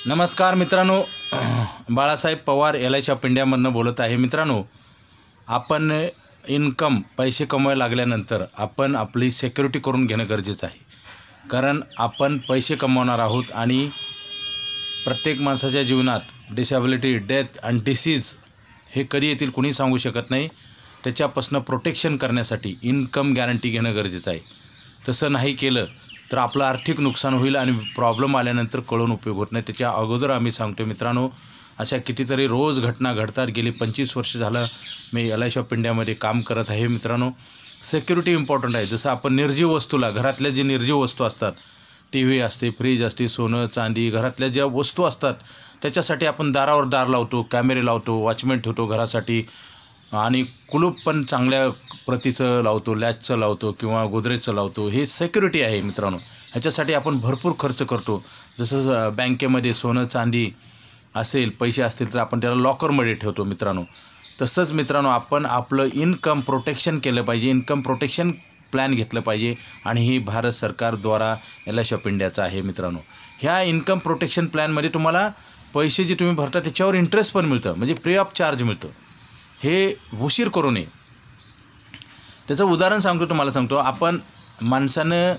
नमस्कार मित्रांनो, Balasaheb Pawar LIC of इंडियामधनं बोलत आहे. मित्रांनो, आपण पैसे कमवायला लागल्यानंतर आपण आपली सिक्युरिटी करून घेणं गरजेचं आहे. कारण आपण पैसे कमवणार आहोत आणि प्रत्येक माणसाच्या जीवनात डिसेबिलिटी, डेथ आणि डिसीज हे कधी येतील कोणी सांगू शकत नाही. त्याच्यापासून प्रोटेक्शन करण्यासाठी इन्कम गॅरंटी घेणं गरजेचं आहे. तसं नाही केलं तर आपलं आर्थिक नुकसान होईल आणि प्रॉब्लेम आल्यानंतर कळून उपयोग होत नाही. त्याच्या अगोदर आम्ही सांगतो मित्रांनो, अशा कितीतरी रोज घटना घडतात. गेली 25 वर्ष झालं मी LIC ऑफ इंडियामध्ये काम करत आहे. मित्रांनो, सिक्युरिटी इम्पॉर्टंट आहे. जसं आपण निर्जीव वस्तूला, घरातल्या जे निर्जीव वस्तू असतात, TV असते, फ्रीज असते, सोनं चांदी, घरातल्या ज्या वस्तू असतात त्याच्यासाठी आपण दारावर दार लावतो, कॅमेरे लावतो, वॉचमॅन ठेवतो घरासाठी आणि कुलूप पण चांगल्या प्रतीचं लावतो, लॅचचं लावतो किंवा गोदरेजचं लावतो. हे सिक्युरिटी आहे मित्रांनो. ह्याच्यासाठी आपण भरपूर खर्च करतो. जसं बँकेमध्ये सोनं चांदी असेल, पैसे असतील तर आपण त्याला लॉकरमध्ये ठेवतो मित्रांनो. तसंच मित्रांनो, आपण आपलं इन्कम प्रोटेक्शन केलं पाहिजे. इन्कम प्रोटेक्शन प्लॅन घेतलं पाहिजे आणि ही भारत सरकारद्वारा LIC ऑफ इंडियाचं आहे मित्रांनो. ह्या इन्कम प्रोटेक्शन प्लॅनमध्ये तुम्हाला पैसे जे तुम्ही भरता त्याच्यावर इंटरेस्ट पण मिळतं, म्हणजे फ्री ऑफ चार्ज मिळतं. हे उशीर करू नये. त्याचं उदाहरण सांगतो. आपण माणसानं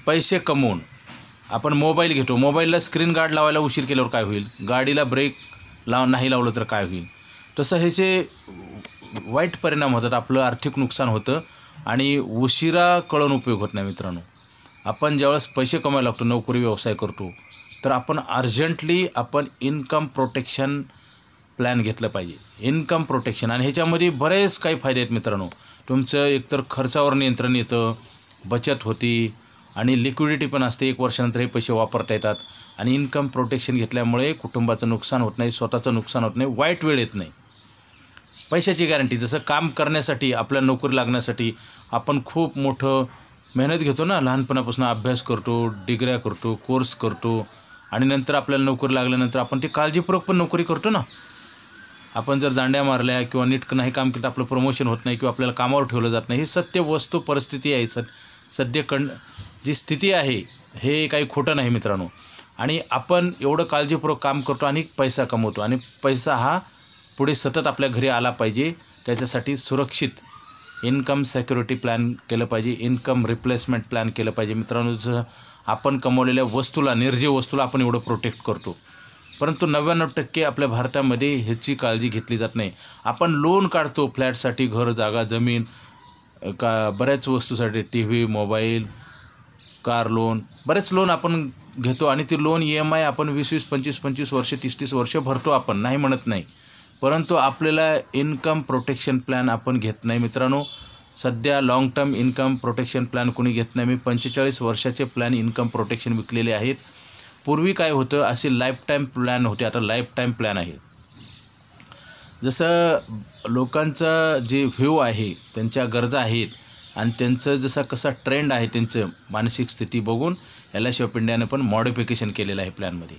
पैसे कमवून आपण मोबाईल घेतो. मोबाईलला स्क्रीन गार्ड लावायला उशीर केल्यावर काय होईल? गाडीला ब्रेक नाही लावलं तर काय होईल? तसं ह्याचे वाईट परिणाम होतात. आपलं आर्थिक नुकसान होतं आणि उशिरा कळून उपयोग होत नाही मित्रांनो. आपण ज्यावेळेस पैसे कमवायला लागतो, नोकरी व्यवसाय करतो, तर आपण अर्जंटली इन्कम प्रोटेक्शन प्लॅन घेतलं पाहिजे. इन्कम प्रोटेक्शन, आणि ह्याच्यामध्ये बरेच काही फायदे आहेत मित्रांनो. तुमचं एकतर खर्चावर नियंत्रण येतं, बचत होती आणि लिक्विडिटी पण असते. 1 वर्षानंतर हे पैसे वापरता येतात. आणि इन्कम प्रोटेक्शन घेतल्यामुळे कुटुंबाचं नुकसान होत नाही, स्वतःचं नुकसान होत नाही, वाईट वेळ येत नाही. पैशाची गॅरंटी, जसं काम करण्यासाठी, आपल्या नोकरी लागण्यासाठी आपण खूप मोठं मेहनत घेतो ना. लहानपणापासून अभ्यास करतो, डिग्र्या करतो, कोर्स करतो आणि नंतर आपल्याला नोकरी लागल्यानंतर आपण ती काळजीपूर्वक पण नोकरी करतो ना. आपण जर दांड्या मारल्या किंवा नीट नाही काम केलं, आपलं प्रमोशन होत नाही किंवा आपल्याला कामावर ठेवलं जात नाही. ही सत्य वस्तू परिस्थिती आहे. जी स्थिती आहे हे काही खोटं नाही मित्रांनो. आणि आपण एवढं काळजीपूर्वक काम करतो आणि पैसा कमवतो आणि पैसा हा पुढे सतत आपल्या घरी आला पाहिजे. त्याच्यासाठी सुरक्षित इन्कम सिक्युरिटी प्लॅन केलं पाहिजे. इन्कम रिप्लेसमेंट प्लॅन केलं पाहिजे मित्रांनो. जसं आपण कमवलेल्या वस्तूला, निर्जीव वस्तूला आपण एवढं प्रोटेक्ट करतो, परंतु 99% आपल्या भारतामध्ये ह्याची काळजी घेतली जात नाही. आपण लोन काढतो फ्लॅटसाठी, घर, जागा, जमीन, बऱ्याच वस्तूसाठी, TV, मोबाईल, कार लोन, बरेच लोन आपण घेतो आणि ती लोन EMI आपण 20-20, 25-25 वर्ष, 30-30 वर्ष भरतो. आपण नाही म्हणत नाही, परंतु आपल्याला इन्कम प्रोटेक्शन प्लॅन आपण घेत नाही मित्रांनो. सध्या long term income protection plan कोणी घेत नाही. मी 45 वर्षाचे प्लॅन इन्कम प्रोटेक्शन विकलेले आहेत. पूर्वी काय होतं, असे लाईफ टाईम प्लॅन होते, आता लाईफ टाईम प्लॅन आहे. जसं लोकांचा जे व्ह्यू आहे, त्यांच्या गरजा आहेत आणि त्यांचं जसं कसा ट्रेंड आहे, त्यांचं मानसिक स्थिती बघून LIC ऑफ इंडियाने पण मॉडिफिकेशन केलेलं आहे प्लॅनमध्ये.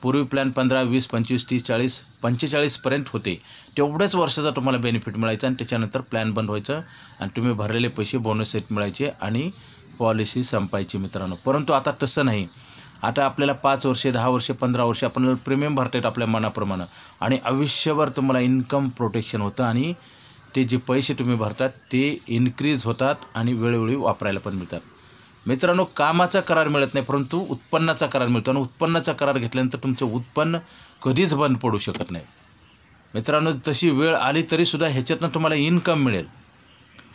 पूर्वी प्लॅन 15, 20, 25, 30, 40, 45पर्यंत होते. तेवढ्याच वर्षाचा तुम्हाला बेनिफिट मिळायचा आणि त्याच्यानंतर प्लॅन बंद व्हायचं आणि तुम्ही भरलेले पैसे बोनस सेट मिळायचे आणि पॉलिसी संपायची मित्रांनो. परंतु आता तसं नाही. आता आपल्याला 5 वर्षे, 10 वर्षे, 15 वर्षे आपल्याला प्रीमियम भरता येतं आपल्या मनाप्रमाणे आणि आयुष्यभर तुम्हाला इन्कम प्रोटेक्शन होतं आणि ते जे पैसे तुम्ही भरतात ते इन्क्रीज होतात आणि वेळोवेळी वापरायला पण मिळतात. मित्रांनो, कामाचा करार मिळत नाही, परंतु उत्पन्नाचा करार मिळतो आणि उत्पन्नाचा करार घेतल्यानंतर तुमचं उत्पन्न कधीच बंद पडू शकत नाही मित्रांनो. तशी वेळ आली तरीसुद्धा ह्याच्यातनं तुम्हाला इन्कम मिळेल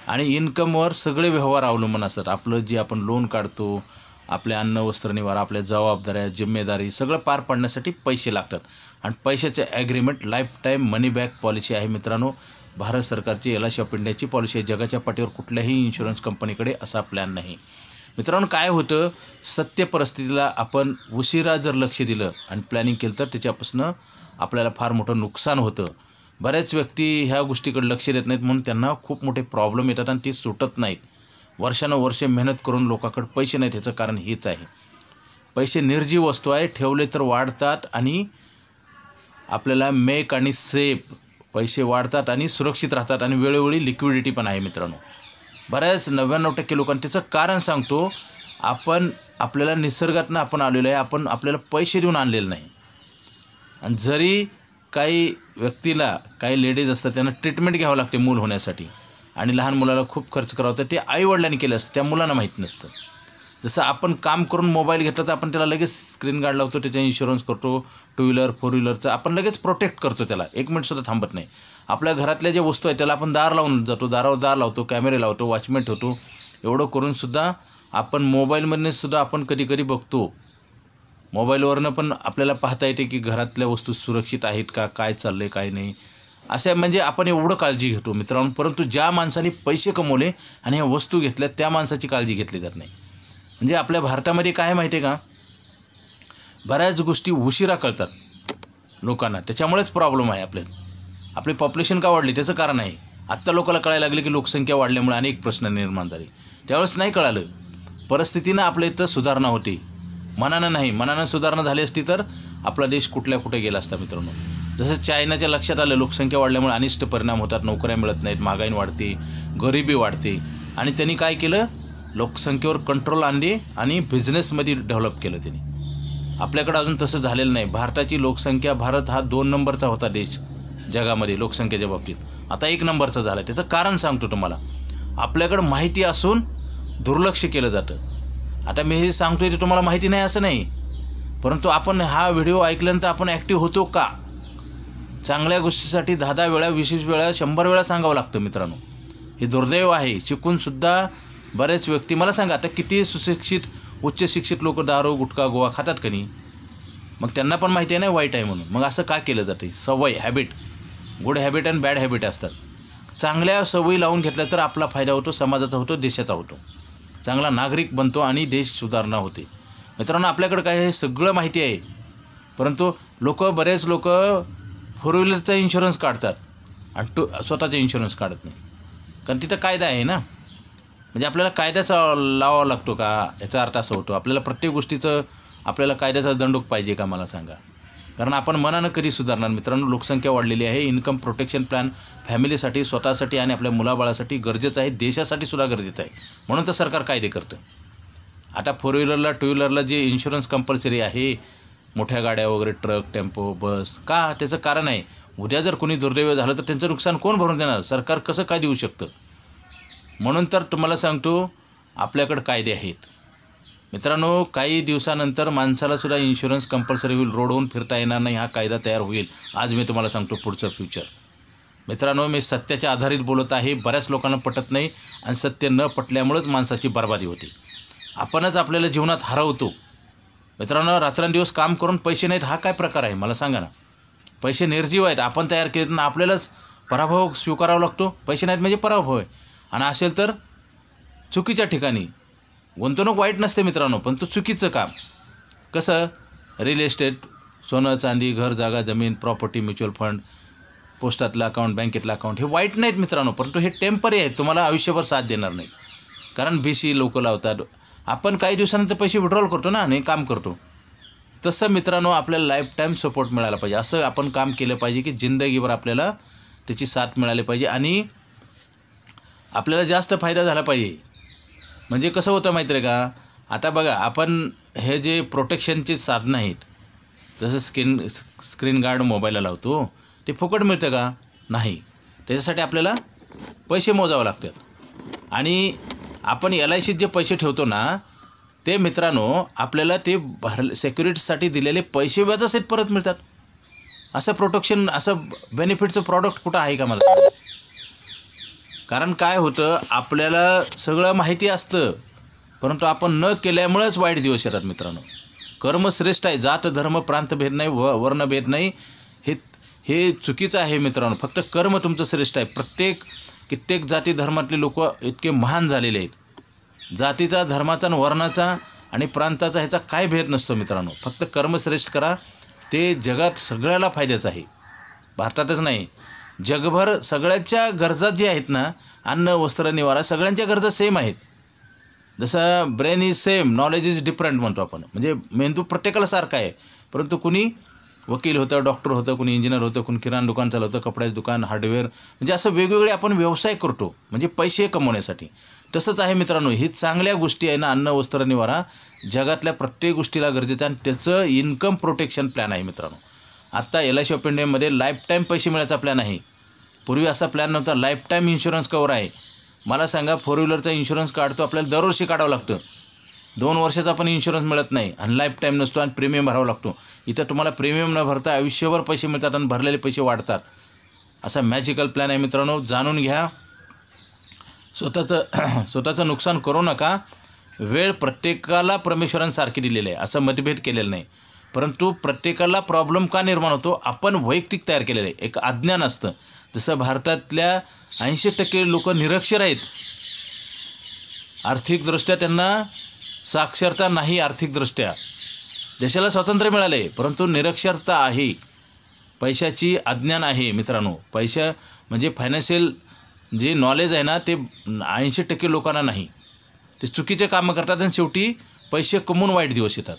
आणि इन्कमवर सगळे व्यवहार अवलंबून असतात. आपलं जे आपण लोन काढतो, आपले अन्न, वस्त्र, निवारा, आपल्या जबाबदाऱ्या, जिम्मेदारी सगळं पार पाडण्यासाठी पैसे लागतात आणि पैशाचे ॲग्रीमेंट लाईफ टाईम मनी बॅक पॉलिसी आहे मित्रांनो. भारत सरकारची LIC ऑफ इंडियाची पॉलिसी आहे. जगाच्या पाठीवर कुठल्याही इन्शुरन्स कंपनीकडे असा प्लॅन नाही मित्रांनो. काय होतं, सत्य परिस्थितीला आपण उशिरा जर लक्ष दिलं आणि प्लॅनिंग केलं तर त्याच्यापासून आपल्याला फार मोठं नुकसान होतं. बऱ्याच व्यक्ती ह्या गोष्टीकडे लक्ष देत नाहीत, म्हणून त्यांना खूप मोठे प्रॉब्लेम येतात आणि ती सुटत नाहीत. वर्षानुवर्षे मेहनत करून लोकांकडे पैसे नाहीत. ह्याचं कारण हेच आहे. पैसे निर्जीव वस्तू आहे, ठेवले तर वाढतात आणि आपल्याला मेक आणि सेफ, पैसे वाढतात आणि सुरक्षित राहतात आणि वेळोवेळी लिक्विडिटी पण आहे मित्रांनो. बऱ्याच 99% लोकांना त्याचं कारण सांगतो. आपल्याला निसर्गातनं आपण आलेलो आहे. आपल्याला पैसे देऊन आणलेलं नाही. आणि जरी काही व्यक्तीला काही लेडीज असतात त्यांना ट्रीटमेंट घ्यावं लागते मूल होण्यासाठी आणि लहान मुलाला खूप खर्च करावा लागतो, ते आईवडिलांनी केलं असतं, त्या मुलांना माहीत नसतं. जसं आपण काम करून मोबाईल घेतला तर आपण त्याला लगेच स्क्रीन गार्ड लावतो, त्याचा इन्शुरन्स करतो, 2 व्हीलर 4 व्हीलरचं आपण लगेच प्रोटेक्ट करतो त्याला, 1 मिनिटसुद्धा थांबत नाही. आपल्या घरातल्या ज्या वस्तू आहेत त्याला आपण दार लावून जातो, दारावर दार लावतो, कॅमेरे लावतो, वॉचमॅन ठेवतो. एवढं करूनसुद्धा आपण मोबाईलमधूनसुद्धा आपण कधी कधी बघतो, मोबाईलवरनं पण आपल्याला पाहता येते की घरातल्या वस्तू सुरक्षित आहेत का, काय चाललं आहे काय नाही, असं म्हणजे आपण एवढं काळजी घेतो मित्रांनो. परंतु ज्या माणसाने पैसे कमवले आणि ह्या वस्तू घेतल्या त्या माणसाची काळजी घेतली जात नाही. म्हणजे आपल्या भारतामध्ये काय माहिती आहे का, बऱ्याच गोष्टी उशिरा कळतात लोकांना, त्याच्यामुळेच प्रॉब्लेम आहे आपल्याला. आपली पॉप्युलेशन का वाढली त्याचं कारण आहे. आत्ता लोकांना कळायला लागले की लोकसंख्या वाढल्यामुळे अनेक प्रश्न निर्माण झाले. त्यावेळेस नाही कळालं, परिस्थितीनं आपल्या इथं सुधारणा होती, मनानं नाही. मनानं सुधारणा झाली असती तर आपला देश कुठे गेला असता मित्रांनो. जसं चायनाच्या लक्षात आलं लोकसंख्या वाढल्यामुळे अनिष्ट परिणाम होतात, नोकऱ्या मिळत नाहीत, महागाई वाढते, गरिबी वाढते, आणि त्यांनी काय केलं, लोकसंख्येवर कंट्रोल आणली आणि बिझनेसमध्ये डेव्हलप केलं त्यांनी. आपल्याकडं अजून तसं झालेलं नाही. भारताची लोकसंख्या, भारत हा 2 नंबरचा होता देश जगामध्ये लोकसंख्येच्या बाबतीत, आता 1 नंबरचा झाला. त्याचं कारण सांगतो तुम्हाला, आपल्याकडं माहिती असून दुर्लक्ष केलं जातं. आता मी हे सांगतोय ते तुम्हाला माहिती नाही असं नाही, परंतु आपण हा व्हिडिओ ऐकल्यानंतर आपण ॲक्टिव्ह होतो का? चांगल्या गोष्टीसाठी 10 वेळा 20 वेळा 100 वेळा सांगावं लागतं मित्रांनो. हे दुर्दैव आहे. शिकूनसुद्धा बरेच व्यक्ती, मला सांगा आता किती सुशिक्षित उच्च शिक्षित लोक दारू गुटखा गोवा खातात का नाही, मग त्यांना पण माहिती आहे ना वाईट आहे म्हणून. मग असं का केलं जाते? सवय, हॅबिट, गुड हॅबिट आणि बॅड हॅबिट असतात. चांगल्या सवयी लावून घेतल्या तर आपला फायदा होतो, समाजाचा होतो, देशाचा होतो, चांगला नागरिक बनतो आणि देश सुधारणा होते. मित्रांनो आपल्याकडं काय हे सगळं माहिती आहे, परंतु बरेच लोक 4 व्हीलरचा इन्शुरन्स काढतात आणि स्वतःचा इन्शुरन्स काढत नाही, कारण तिथं कायदा आहे ना. म्हणजे आपल्याला कायद्याचा लावावा लागतो का, याचा अर्थ असा होतो. आपल्याला प्रत्येक गोष्टीचं आपल्याला कायद्याचा दंडूक पाहिजे का, मला सांगा. कारण आपण मनानं कधी सुधारणार मित्रांनो. लोकसंख्या वाढलेली आहे, इन्कम प्रोटेक्शन प्लॅन फॅमिलीसाठी, स्वतःसाठी आणि आपल्या मुलाबाळासाठी गरजेचं आहे, देशासाठी सुद्धा गरजेचं आहे, म्हणून तर सरकार कायदे करतं. आता 4 व्हीलरला 2 व्हीलरला जे इन्शुरन्स कंपल्सरी आहे, मोठ्या गाड्या वगैरे, ट्रक, टेम्पो, बस, का? त्याचं कारण आहे, उद्या जर कोणी दुर्दैव झालं तर त्यांचं नुकसान कोण भरून देणार? सरकार कसं काय देऊ शकतं? म्हणून तर तुम्हाला सांगतो आपल्याकडं कायदे आहेत मित्रांनो. काही दिवसानंतर माणसाला सुद्धा इन्शुरन्स कंपल्सरी होईल, रोडवरून फिरता येणार नाही, हा कायदा तयार होईल. आज मी तुम्हाला सांगतो पुढचं फ्युचर. मित्रांनो मी सत्याच्या आधारित बोलत आहे. बऱ्याच लोकांना पटत नाही आणि सत्य न पटल्यामुळेच माणसाची बर्बादी होते. आपणच आपल्याला जीवनात हरवतो मित्रांनो. रात्रंदिवस काम करून पैसे नाहीत, हा काय प्रकार आहे मला सांगा ना. पैसे निर्जीव आहेत, आपण तयार केले ना, आपल्यालाच पराभव स्वीकारावा लागतो. पैसे नाहीत म्हणजे पराभव आहे. आणि असेल तर चुकीच्या ठिकाणी. गुंतवणूक वाईट नसते मित्रांनो, पण तो चुकीचं काम. कसं? रिअल इस्टेट, सोनं चांदी, घर जागा जमीन, प्रॉपर्टी, म्युच्युअल फंड, पोस्टातलं अकाउंट, बँकेतलं अकाउंट, हे वाईट नाहीत मित्रांनो, परंतु हे टेम्पररी आहेत, तुम्हाला आयुष्यभर साथ देणार नाही. कारण BC लोक लावतात. आपण काही दिवसानंतर पैसे विड्रॉल करतो ना आणि काम करतो. तसं मित्रांनो आपल्याला लाईफ टाईम सपोर्ट मिळाला पाहिजे. असं आपण काम केलं पाहिजे की जिंदगीभर आपल्याला त्याची साथ मिळाली पाहिजे आणि आपल्याला जास्त फायदा झाला पाहिजे. म्हणजे कसं होतं माहिती आहे का, आता बघा आपण हे जे प्रोटेक्शनचे साधनं आहेत, जसं स्क्रीन गार्ड मोबाईलला लावतो, ते फुकट मिळतं का? नाही. त्याच्यासाठी आपल्याला पैसे मोजावे लागतात. आणि आपण LICत जे पैसे ठेवतो ना, ते मित्रांनो आपल्याला ते सिक्युरिटीसाठी दिलेले पैसे व्याजासहित परत मिळतात. असं प्रोटेक्शन, असं बेनिफिटचं प्रॉडक्ट कुठं आहे का मला सांगा. कारण काय होतं, आपल्याला सगळं माहिती असतं, परंतु आपण न केल्यामुळेच वाईट दिवस येतात मित्रांनो. कर्म श्रेष्ठ आहे, जात धर्म प्रांतभेद नाही, वर्णभेद नाही, हे चुकीचं आहे मित्रांनो. फक्त कर्म तुमचं श्रेष्ठ आहे. कित्येक जाती धर्मातले लोक इतके महान झालेले आहेत. जातीचा, धर्माचा, वर्णाचा आणि प्रांताचा ह्याचा काय भेद नसतो मित्रांनो. फक्त कर्म श्रेष्ठ करा, ते जगात सगळ्याला फायद्याचं आहे. भारतातच नाही, जगभर सगळ्याच्या गरजा जी आहेत ना, अन्न वस्त्र निवारा, सगळ्यांच्या गरजा सेम आहेत. जसं brain is same, knowledge is different म्हणतो आपण. म्हणजे मेंदू प्रत्येकाला सारखा आहे, परंतु कुणी वकील होतं, डॉक्टर होतं, कुणी इंजिनियर होतं, कुणी किराणा दुकान चालवतं, कपड्याचं दुकान, हार्डवेअर, म्हणजे असं वेगवेगळे आपण व्यवसाय करतो म्हणजे पैसे कमवण्यासाठी. तसंच आहे मित्रांनो, ही चांगल्या गोष्टी आहे ना, अन्न वस्त्र निवारा, जगातल्या प्रत्येक गोष्टीला गरजेचं आहे आणि त्याचं इन्कम प्रोटेक्शन प्लॅन आहे मित्रांनो. आत्ता LIC ऑफ इंडियामध्ये लाईफ टाईम पैसे मिळायचा प्लॅन आहे. पूर्वी असा प्लॅन नव्हता. लाईफ टाईम इन्शुरन्स कवर आहे. मला सांगा, 4 व्हीलरचा इन्शुरन्स काढतो आपल्याला दरवर्षी काढावं लागतं. 2 वर्षाचा पण इन्शुरन्स मिळत नाही आणि लाईफ टाईम नसतो आणि प्रीमियम भरावा लागतो. इथं तुम्हाला प्रीमियम न भरता आयुष्यभर पैसे मिळतात आणि भरलेले पैसे वाढतात. असा मॅजिकल प्लॅन आहे मित्रांनो. जाणून घ्या. स्वतःचं नुकसान करू नका. वेळ प्रत्येकाला परमेश्वरांसारखी दिलेली आहे, असं मतभेद केलेलं नाही. परंतु प्रत्येकाला प्रॉब्लेम का निर्माण होतो, आपण वैयक्तिक तयार केलेलं आहे. एक अज्ञान असतं. जसं भारतातल्या 80% लोक निरक्षर आहेत. आर्थिकदृष्ट्या त्यांना साक्षरता नाही. आर्थिकदृष्ट्या देशाला स्वातंत्र्य मिळाले, परंतु निरक्षरता आहे. पैशाची अज्ञान आहे मित्रांनो. पैसा म्हणजे फायनान्शियल जे नॉलेज आहे ना, ते 80% लोकांना नाही. ते चुकीचे कामं करतात आणि शेवटी पैसे कमवून वाईट दिवस येतात.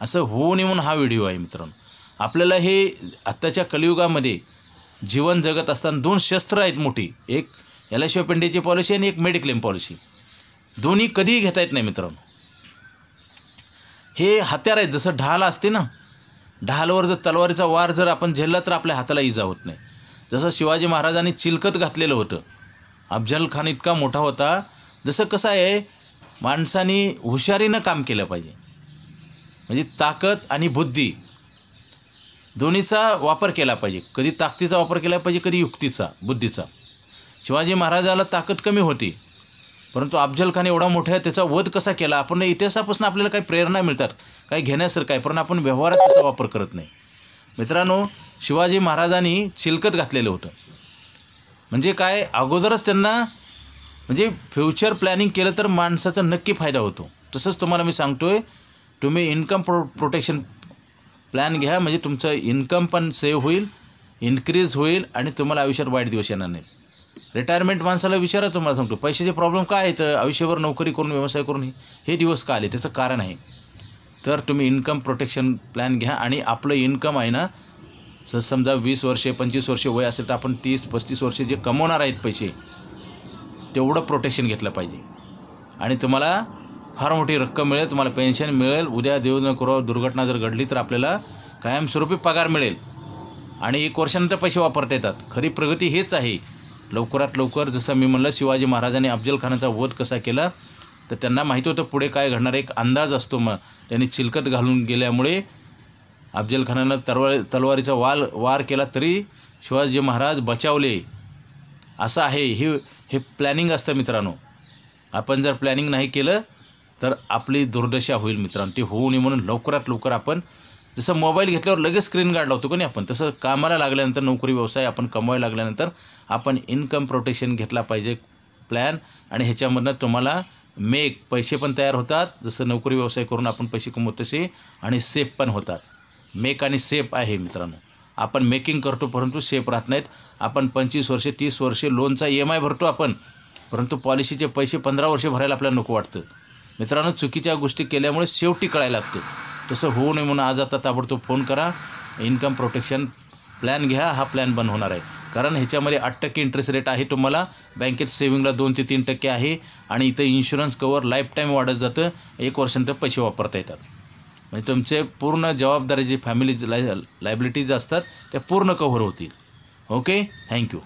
असं होऊ नये म्हणून हा व्हिडिओ आहे मित्रांनो. आपल्याला हे आत्ताच्या कलियुगामध्ये जीवन जगत असताना 2 शस्त्र आहेत मोठी. एक LIC ऑफ इंडियाची पॉलिसी आणि एक मेडिक्लेम पॉलिसी. दोन्ही कधीही घेता येत नाही मित्रांनो. हे हत्यार आहेत. जसं ढाल असते ना, ढालवर जर तलवारीचा वार जर आपण झेलला तर आपल्या हाताला इजा होत नाही. जसं शिवाजी महाराजांनी चिलखत घातलेलं होतं. अफजल खान इतका मोठा होता. जसं कसं आहे, माणसाने हुशारीनं काम केलं पाहिजे. म्हणजे ताकद आणि बुद्धी दोन्हीचा वापर केला पाहिजे. कधी ताकदीचा वापर केला पाहिजे, कधी युक्तीचा, बुद्धीचा. शिवाजी महाराजाला ताकद कमी होती, परंतु अफजल खान एवढा मोठा आहे, त्याचा वध कसा केला. आपण इतिहासापासून आपल्याला काही प्रेरणा मिळतात, काही घेण्यासारखं आहे, पण आपण व्यवहारात त्याचा वापर करत नाही. मित्रांनो, शिवाजी महाराजांनी चिलखत घातलेलं होतं. म्हणजे काय, अगोदरच त्यांना म्हणजे फ्युचर प्लॅनिंग केलं तर माणसाचा नक्की फायदा होतो. तसंच तुम्हाला मी सांगतो आहे, तुम्ही इन्कम प्रोटेक्शन प्लॅन घ्या. म्हणजे तुमचं इन्कम पण सेव्ह होईल, इन्क्रीज होईल आणि तुम्हाला आयुष्यात वाईट दिवस येणार नाही. रिटायरमेंट माणसाला विचारा, तुम्हाला सांगतो पैशाचे प्रॉब्लेम काय आहेत, आयुष्यभर नोकरी करून व्यवसाय करून हे दिवस का आले, त्याचं कारण आहे. तर तुम्ही इन्कम प्रोटेक्शन प्लॅन घ्या. आणि आपलं इन्कम आहे ना, समजा 20 वर्षे 25 वर्षे वय असेल तर आपण 30-35 वर्षे जे कमवणार आहेत पैसे, तेवढं प्रोटेक्शन घेतलं पाहिजे. आणि तुम्हाला फार मोठी रक्कम मिळेल, तुम्हाला पेन्शन मिळेल. उद्या देव न करो दुर्घटना जर घडली तर आपल्याला कायमस्वरूपी पगार मिळेल आणि 1 वर्षानंतर पैसे वापरता येतात. खरी प्रगती हेच आहे. लवकरात लवकर, जसं मी म्हणलं, शिवाजी महाराजांनी अफजल खानाचा वध कसा केला, तर त्यांना माहिती होतं पुढे काय घडणार. एक अंदाज असतो. मग त्यांनी चिलखत घालून गेल्यामुळे अफजल खानानं तलवारीचा वार केला, तरी शिवाजी महाराज बचावले. असं आहे. हे प्लॅनिंग असतं मित्रांनो. आपण जर प्लॅनिंग नाही केलं तर आपली दुर्दशा होईल मित्रांनो. ते होऊ नये म्हणून लवकरात लवकर आपण, जसं मोबाईल घेतल्यावर लगेच स्क्रीन गार्ड लावतो कोणी आपण, तसं कामाला लागल्यानंतर, नोकरी व्यवसाय आपण कमवायला लागल्यानंतर आपण इन्कम प्रोटेक्शन घेतला पाहिजे प्लॅन. आणि ह्याच्यामधनं तुम्हाला पैसे पण तयार होतात. जसं नोकरी व्यवसाय करून आपण पैसे कमवतो तसे, आणि सेफ पण होतात. आणि सेफ आहे मित्रांनो. आपण मेकिंग करतो परंतु सेफ राहत नाहीत. आपण 25 वर्षे 30 वर्षे लोनचा EMI भरतो आपण, परंतु पॉलिसीचे पैसे 15 वर्षे भरायला आपल्याला नको वाटतं. मित्रांनो, चुकीच्या गोष्टी केल्यामुळे शेवटी कळायला लागतं. तसं होऊ नये म्हणून आज आता ताबडतोब फोन करा. इन्कम प्रोटेक्शन प्लॅन घ्या. हा प्लॅन बंद होणार आहे. कारण ह्याच्यामध्ये 8% इंटरेस्ट रेट आहे. तुम्हाला बँकेत सेविंगला 2 ते 3% आहे. आणि इथं इन्शुरन्स कवर लाईफ टाईम वाढत जातं. 1 वर्षानंतर पैसे वापरता येतात. म्हणजे तुमचे पूर्ण जबाबदारी, जी फॅमिली लायबिलिटीज असतात त्या पूर्ण कव्हर होतील. Okay, thank you.